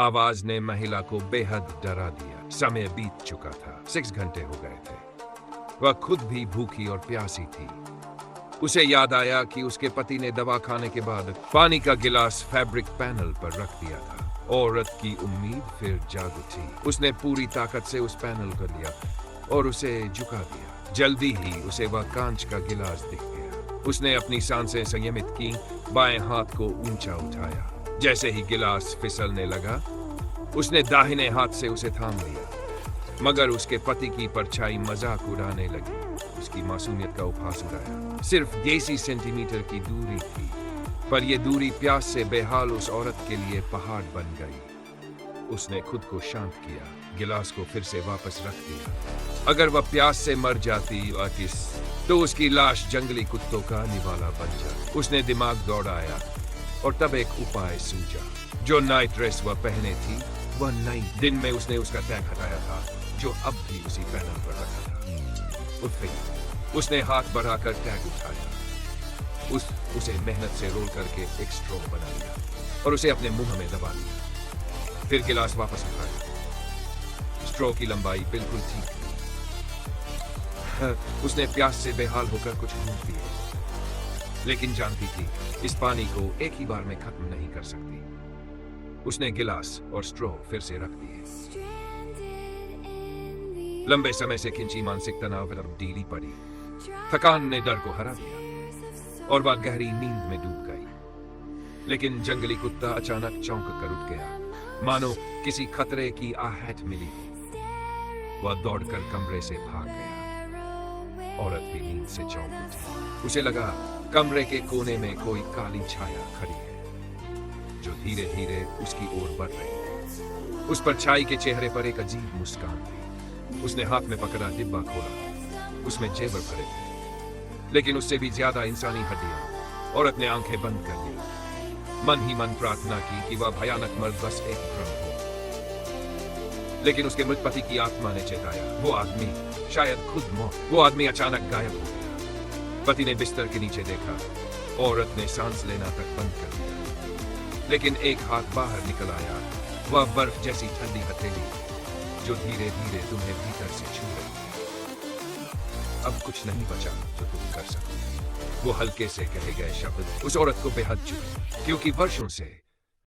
आवाज ने महिला को बेहद डरा दिया। समय बीत चुका था, 6 घंटे हो गए थे। वह खुद भी भूखी और प्यासी थी। उसे याद आया कि उसके पति ने दवा खाने के बाद पानी का गिलास फैब्रिक पैनल पर रख दिया था। औरत की उम्मीद फिर जाग उठी। उसने पूरी ताकत से उस पैनल को लिया और उसे झुका दिया। जल्दी ही उसे वह कांच का गिलास दिख गया। उसने अपनी सांसें संयमित की, बाएं हाथ को ऊंचा उठाया। जैसे ही गिलास फिसलने लगा, उसने दाहिने हाथ से उसे थाम लिया। मगर उसके पति की परछाई मजाक उड़ाने लगी। उसकी मासूमियत का उपहास उड़ाया। सिर्फ 80 सेंटीमीटर की दूरी थी, पर यह दूरी प्यास से बेहाल उस औरत के लिए पहाड़ बन गई। उसने खुद को शांत किया, गिलास को फिर से वापस रख दिया। अगर वह प्यास से मर जाती तो उसकी लाश जंगली कुत्तों का निवाला बन जाती। उसने दिमाग दौड़ाया और तब एक उपाय सूझा। जो नाइट ड्रेस वह पहने थी, वह नई। दिन में उसने उसका टैग हटाया था, जो अब भी उसी पैनल पर रखा था। उठ गई। उसने हाथ बढ़ाकर टैग उठाया। उसे मेहनत से रोल करके एक स्ट्रॉ बना लिया और उसे अपने मुंह में दबा लिया। फिर गिलास वापस उठाया। स्ट्रॉ की लंबाई बिल्कुल ठीक थी। उसने प्यास से बेहाल होकर कुछ घूंट दिए, लेकिन जानती थी इस पानी को एक ही बार में खत्म नहीं कर सकती। उसने गिलास और स्ट्रॉ फिर से रख दिए। लंबे समय से खिंची मानसिक तनाव ढीली पड़ी। थकान ने डर को हरा दिया और वह गहरी नींद में डूब गई। लेकिन जंगली कुत्ता अचानक चौंक कर उठ गया, मानो किसी खतरे की आहट मिली। वह दौड़कर कमरे से भाग गया। औरत भी नींद से चौंक उठी। उसे लगा कमरे के कोने में कोई काली छाया खड़ी है, जो धीरे धीरे उसकी ओर बढ़ रही है। उस परछाई के चेहरे पर एक अजीब मुस्कान थी। उसने हाथ में पकड़ा डिब्बा खोला। उसमें जेवर भरे थे, लेकिन उससे भी ज्यादा इंसानी हड्डियां। औरत ने आंखें बंद कर ली, मन ही मन प्रार्थना की कि वह भयानक मर्द बस एक भ्रम हो। लेकिन उसके मृत पति की आत्मा ने चेताया, वो आदमी शायद खुद मौत। वो आदमी अचानक गायब हो गया। पति ने बिस्तर के नीचे देखा। औरत ने सांस लेना तक बंद कर दिया, लेकिन एक हाथ बाहर निकल आया। वह बर्फ जैसी ठंडी हथेली, जो धीरे धीरे तुम्हें भीतर से छू रही है। अब कुछ नहीं बचा जो तुम कर सको। वो हल्के से कहे गए शब्द उस औरत को बेहद चुभे, क्योंकि वर्षों से